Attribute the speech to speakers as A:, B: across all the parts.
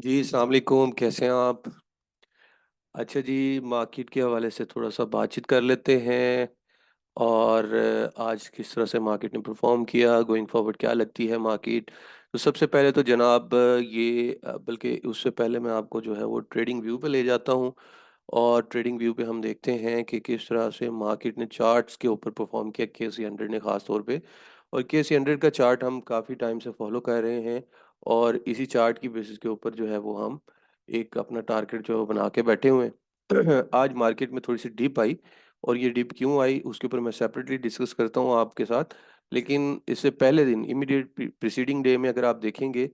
A: जी, अस्सलाम वालेकुम, कैसे हैं आप? अच्छा जी, मार्केट के हवाले से थोड़ा-सा बातचीत कर लेते हैं और आज किस तरह से मार्केट ने परफ़ॉर्म किया, गोइंग फॉरवर्ड क्या लगती है मार्केट। तो सबसे पहले तो जनाब बल्कि उससे पहले मैं आपको जो है वो ट्रेडिंग व्यू पे ले जाता हूँ और ट्रेडिंग व्यू पे हम देखते हैं कि किस तरह से मार्केट ने चार्ट्स के ऊपर परफ़ॉर्म किया, केसी 100 ने ख़ास तौर पे। और केसी 100 का चार्ट हम काफ़ी टाइम से फ़ॉलो कर रहे हैं और इसी चार्ट की बेसिस के ऊपर जो है वो हम एक अपना टारगेट जो है वो बना के बैठे हुए हैं। आज मार्केट में थोड़ी-सी डिप आई और ये डिप क्यों आई उसके ऊपर मैं सेपरेटली डिस्कस करता हूँ आपके साथ। लेकिन इससे पहले दिन इमीडिएट प्रीसीडिंग डे में अगर आप देखेंगे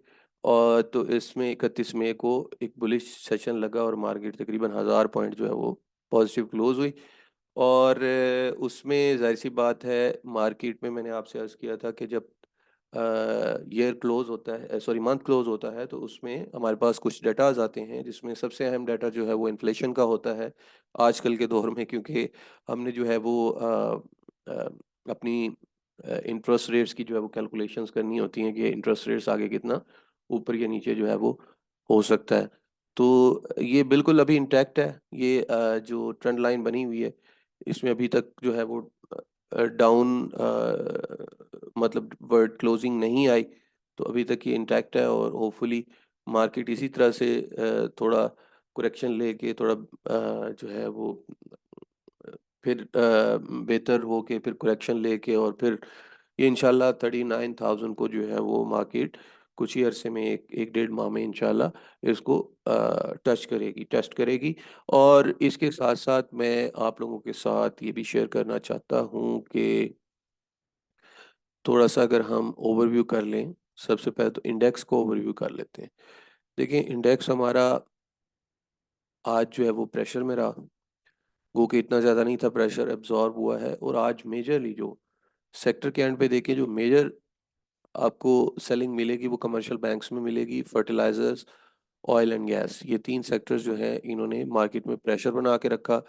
A: तो इसमें 31 मई को एक बुलिश सेशन लगा और मार्केट तकरीबन 1000 पॉइंट जो है वो पॉजिटिव क्लोज़ हुई। और उसमें ज़ाहिर-सी बात है मार्केट में मैंने आपसे अर्ज़ किया था कि जब ईयर क्लोज़ होता है, सॉरी मंथ क्लोज़ होता है तो उसमें हमारे पास कुछ डेटाज़ आते हैं जिसमें सबसे अहम डेटा जो है वो इन्फ्लेशन का होता है आजकल के दौर में, क्योंकि हमने जो है वो अ, अपनी इंटरेस्ट रेट्स की जो है वो कैलकुलेशंस करनी होती हैं कि इंटरेस्ट रेट्स आगे कितना ऊपर या नीचे जो है वो हो सकता है। तो ये बिल्कुल अभी इंटैक्ट है, ये जो ट्रेंड लाइन बनी हुई है इसमें अभी तक जो है वो डाउन मतलब वर्ड क्लोजिंग नहीं आई, तो अभी तक ये इंटैक्ट है और होपफुली मार्केट इसी तरह से थोड़ा करेक्शन लेके थोड़ा जो है वो अ, फिर बेहतर होके फिर करेक्शन लेके और फिर ये इंशाल्लाह 39,000 को जो है वो मार्केट कुछ ही अरसे में 1 डेढ़ माह में इंशाल्लाह इसको टेस्ट करेगी। और इसके साथ-साथ मैं आप लोगों के साथ ये भी शेयर करना चाहता हूँ कि थोड़ा-सा अगर हम ओवरव्यू कर लें, सबसे पहले तो इंडेक्स को ओवरव्यू कर लेते हैं। देखिए इंडेक्स हमारा आज जो है वो प्रेशर में रहा, वो कि इतना ज़्यादा नहीं था, प्रेशर एब्ज़ॉर्ब हुआ है और आज मेजरली जो सेक्टर के एंड पे देखिए जो मेजर आपको सेलिंग मिलेगी वो कमर्शियल बैंक्स में मिलेगी, फर्टिलाइज़र्स, ऑयल एंड गैस, ये 3 सेक्टर्स जो हैं इन्होंने मार्केट में प्रेशर बना के रखा।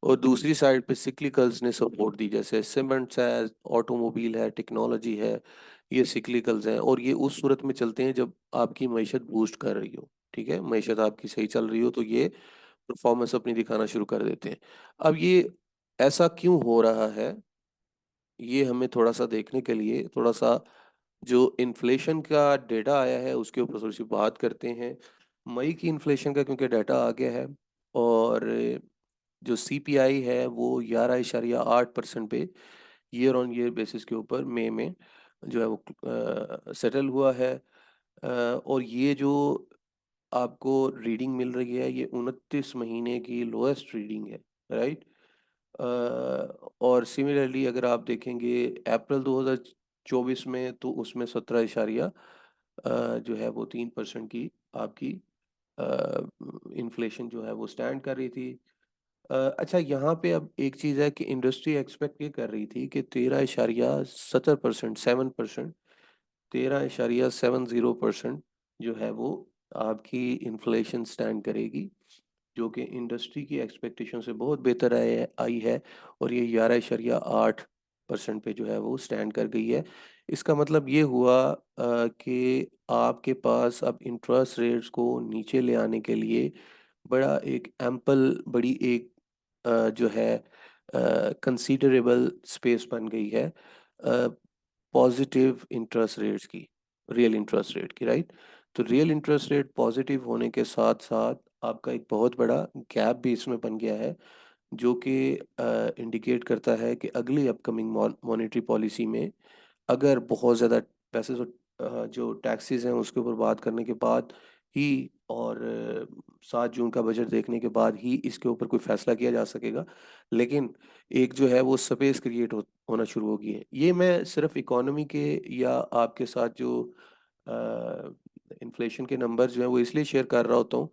A: और दूसरी साइड पे सिक्लिकल्स ने सपोर्ट दी, जैसे सीमेंट्स है, ऑटोमोबाइल है, टेक्नोलॉजी है, ये सिक्लिकल्स हैं और ये उस सूरत में चलते हैं जब आपकी मईशत बूस्ट कर रही हो, ठीक है? मईशत आपकी सही चल रही हो तो ये परफ़ॉर्मेंस अपनी दिखाना शुरू कर देते हैं। अब ये ऐसा क्यों हो रहा है? ये हमें थोड़ा-सा देखने के लिए थोड़ा-सा जो इन्फ्लेशन का डेटा आया है उसके ऊपर थोड़ी-सी बात करते हैं। मई की इन्फ्लेशन का क्योंकि डाटा आ गया है और जो सीपीआई है वो 11.8% पे ईयर ऑन ईयर बेसिस के ऊपर मई में जो है वो सेटल हुआ है। और ये जो आपको रीडिंग मिल रही है ये 29 महीने की लोएस्ट रीडिंग है, राइट? अ, और सिमिलरली अगर आप देखेंगे अप्रैल 2024 में तो उसमें 17 इशारिया जो है वो 3% की आपकी इन्फ्लेशन जो है वो स्टैंड कर रही थी। अच्छा यहाँ पे अब एक चीज़ है कि इंडस्ट्री एक्सपेक्ट ये कर रही थी कि 13.70% 7% 13.70% जो है वो आपकी इन्फ्लेशन स्टैंड करेगी, जो कि इंडस्ट्री की एक्सपेक्टेशन से बहुत बेहतर आई है और ये 11.8% पे जो है वो स्टैंड कर गई है। इसका मतलब ये हुआ कि आपके पास अब इंटरेस्ट रेट्स को नीचे ले आने के लिए बड़ा एक बड़ी एक जो है कंसीडरेबल स्पेस बन गई है पॉजिटिव इंटरेस्ट रेट्स की, रियल इंटरेस्ट रेट की, राइट? तो रियल इंटरेस्ट रेट पॉजिटिव होने के साथ-साथ आपका एक बहुत बड़ा गैप भी इसमें बन गया है, जो कि इंडिकेट करता है कि अगली अपकमिंग मॉनेटरी पॉलिसी में अगर बहुत ज़्यादा वैसे तो जो टैक्सेस हैं उसके ऊपर बात करने के बाद ही और 7 जून का बजट देखने के बाद ही इसके ऊपर कोई फैसला किया जा सकेगा। लेकिन एक जो है वो स्पेस क्रिएट होना शुरू हो गई है। ये मैं सिर्फ़ इकोनॉमी के या आपके साथ जो अ, इन्फ्लेशन के नंबर्स जो हैं वो इसलिए शेयर कर रहा होता हूँ,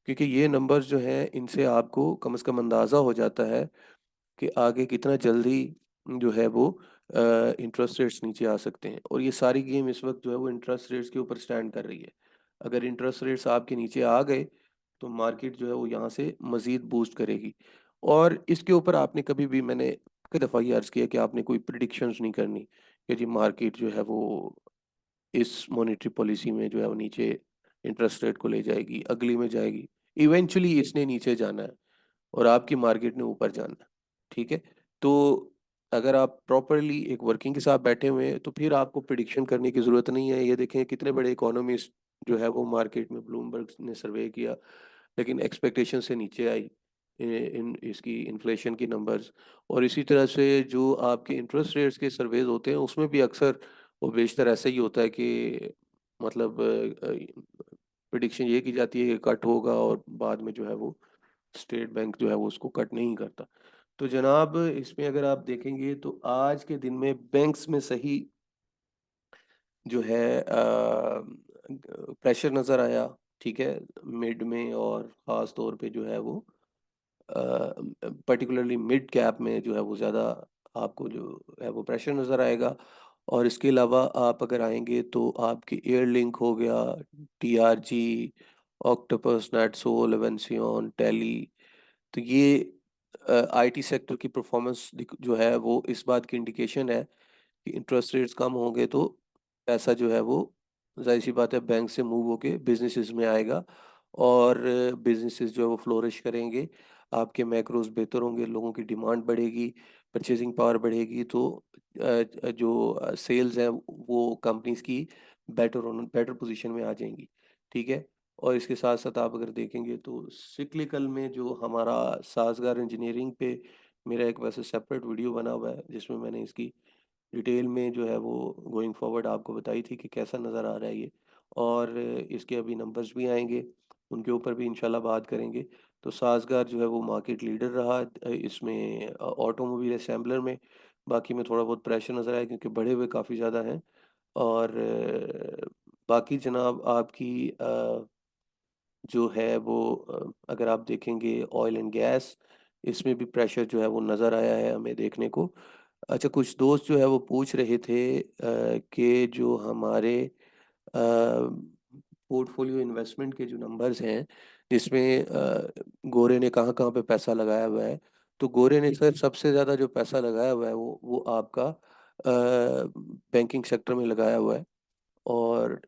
A: क्योंकि ये नंबर्स जो हैं इनसे आपको कम से कम अंदाज़ा हो जाता है कि आगे कितना जल्दी जो है वो इंटरेस्ट रेट्स नीचे आ सकते हैं और ये सारी गेम इस वक़्त जो है वो इंटरेस्ट रेट्स के ऊपर स्टैंड कर रही है। अगर इंटरेस्ट रेट्स आपके नीचे आ गए, तो मार्केट जो है वो यहाँ से मज़ीद बूस्ट करेगी। और इसके ऊपर आपने कभी भी मैंने कई दफ़ा ये अर्ज़ किया कि आपने कोई प्रेडिक्शंस नहीं करनी कि जी मार्केट जो है वो इस मॉनेटरी पॉलिसी में जो है वो नीचे इंटरेस्ट रेट को ले जाएगी, अगली में जाएगी, इवेंचुअली इसने नीचे जाना है और आपकी मार्केट ने ऊपर जाना है। ठीक है, तो अगर आप प्रॉपरली एक वर्किंग के साथ बैठे हुए हैं तो फिर आपको प्रिडिक्शन करने की ज़रूरत नहीं है। ये देखें कितने बड़े इकोनॉमिस्ट जो है वो मार्केट में ब्लूमबर्ग ने सर्वे किया, लेकिन एक्सपेक्टेशन से नीचे आई इन इसकी इन्फ्लेशन की नंबर्स। और इसी तरह से जो आपके इंटरेस्ट रेट्स के सर्वेज होते हैं उसमें भी अक्सर वो बेशतर ऐसा ही होता है कि मतलब प्रिडिक्शन ये की जाती है कि कट होगा और बाद में जो है वो स्टेट बैंक जो है वो उसको कट नहीं करता। तो जनाब इसमें अगर आप देखेंगे तो आज के दिन में बैंक्स में सही जो है प्रेशर नज़र आया। ठीक है, मिड में और ख़ास तौर पे जो है वो पर्टिकुलरली मिड कैप में जो है वो ज़्यादा आपको जो है वो प्रेशर नज़र आएगा। और इसके अलावा आप अगर आएंगे तो आपके एयरलिंक हो गया, टीआरजी, ऑक्टोपस, नेटसोल, एवेंसियन, टेली, तो ये आईटी सेक्टर की परफॉर्मेंस जो है वो इस बात की इंडिकेशन है कि इंटरेस्ट रेट्स कम होंगे तो पैसा जो है वो जाहिर सी बात है बैंक से मूव होके बिजनेसेस में आएगा और बिजनेसेस जो है वो फ्लोरिश करेंगे। आपके मैक्रोज बेहतर होंगे, लोगों की डिमांड बढ़ेगी, परचेजिंग पावर बढ़ेगी, तो जो सेल्स हैं वो कंपनीज की बेटर पोजीशन में आ जाएंगी। ठीक है, और इसके साथ साथ आप अगर देखेंगे तो सिक्लिकल में जो हमारा साजगार इंजीनियरिंग पे मेरा एक वैसे सेपरेट वीडियो बना हुआ है जिसमें मैंने इसकी डिटेल में जो है वो गोइंग फॉरवर्ड आपको बताई थी कि कैसा नज़र आ रहा है ये। और इसके अभी नंबर्स भी आएंगे, उनके ऊपर भी इंशाल्लाह बात करेंगे। तो साजगार जो है वो मार्केट लीडर रहा इसमें ऑटोमोबाइल असेंबलर में। बाकी में थोड़ा बहुत प्रेशर नज़र आया क्योंकि बढ़े हुए काफ़ी ज़्यादा हैं। और बाकी जनाब आपकी जो है वो अगर आप देखेंगे ऑयल एंड गैस, इसमें भी प्रेशर जो है वो नज़र आया है हमें देखने को। अच्छा, कुछ दोस्त जो है वो पूछ रहे थे कि जो हमारे पोर्टफोलियो इन्वेस्टमेंट के जो नंबर्स हैं जिसमें गोरे ने कहाँ कहाँ पे पैसा लगाया हुआ है। तो गोरे ने सर सबसे ज़्यादा जो पैसा लगाया हुआ है वो आपका बैंकिंग सेक्टर में लगाया हुआ है। और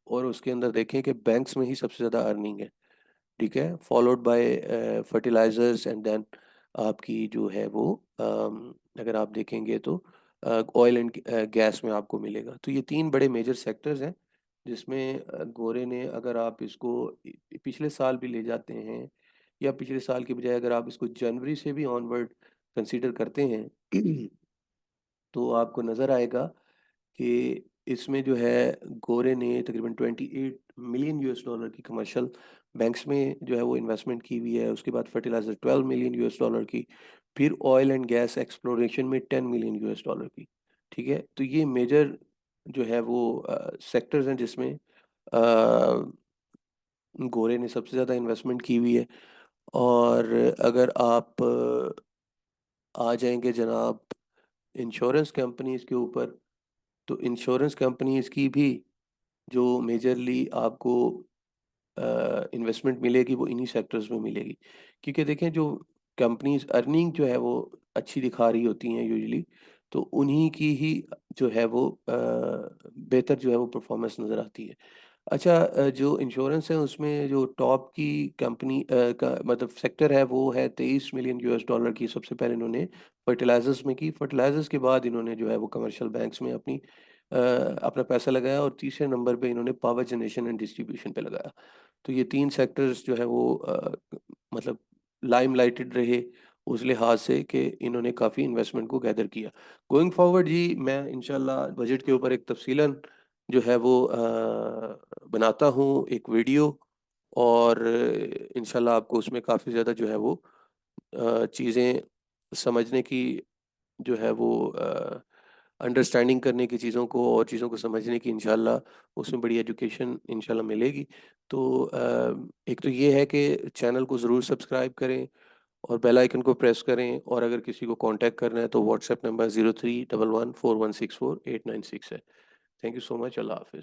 A: और उसके अंदर देखें कि बैंक्स में ही सबसे ज़्यादा अर्निंग है। ठीक है, followed by fertilizers and then आपकी जो है वो अगर आप देखेंगे तो ऑयल एंड गैस में आपको मिलेगा। तो ये तीन बड़े मेजर सेक्टर्स हैं जिसमें गोरे ने अगर आप इसको पिछले साल भी ले जाते हैं या पिछले साल की बजाय अगर आप इसको जनवरी से भी ऑनवर्ड कंसीडर करते हैं तो आपको नज़र आएगा कि इसमें जो है गोरे ने तकरीबन 28 मिलियन US डॉलर की कमर्शियल बैंक्स में जो है वो इन्वेस्टमेंट की हुई है। उसके बाद फर्टिलाइजर 12 मिलियन US डॉलर की, फिर ऑयल एंड गैस एक्सप्लोरेशन में 10 मिलियन US डॉलर की। ठीक है, तो ये मेजर जो है वो सेक्टर्स हैं जिसमें गोरे ने सबसे ज़्यादा इन्वेस्टमेंट की हुई है। और अगर आप आ जाएंगे जनाब इंश्योरेंस कंपनीज के ऊपर, तो इंश्योरेंस कंपनीज की भी जो मेजरली आपको इन्वेस्टमेंट मिलेगी वो इन्हीं सेक्टर्स में मिलेगी। क्योंकि देखें जो कंपनीज अर्निंग जो है वो अच्छी दिखा रही होती हैं यूजुअली, तो उन्हीं की ही जो है वो बेहतर जो है वो परफॉर्मेंस नज़र आती है। अच्छा, जो इंश्योरेंस है उसमें जो टॉप की कंपनी का मतलब सेक्टर है वो है 23 मिलियन US डॉलर की। सबसे पहले इन्होंने फर्टिलाइजर्स में की, फर्टिलाइजर्स के बाद इन्होंने जो है वो कमर्शियल बैंक्स में अपना पैसा लगाया और तीसरे नंबर पे इन्होंने पावर जनरेशन एंड डिस्ट्रीब्यूशन पे लगाया। तो ये तीन सेक्टर्स जो है वो मतलब लाइमलाइटेड रहे उस लिहाज से कि इन्होंने काफ़ी इन्वेस्टमेंट को गैदर किया। गोइंग फॉरवर्ड जी मैं इंशाल्लाह बजट के ऊपर एक तफसीलन जो है वो बनाता हूँ एक वीडियो। और इंशाल्लाह आपको उसमें काफ़ी ज़्यादा जो है वो चीज़ें समझने की जो है वो अंडरस्टैंडिंग करने की चीज़ों को और चीज़ों को समझने की इंशाल्लाह उसमें बड़ी एजुकेशन इंशाल्लाह मिलेगी। तो एक तो ये है कि चैनल को ज़रूर सब्सक्राइब करें और बेल आइकन को प्रेस करें। और अगर किसी को कांटेक्ट करना है तो व्हाट्सएप नंबर 0311416489 है। Thank you so much. Allah हाफिज़।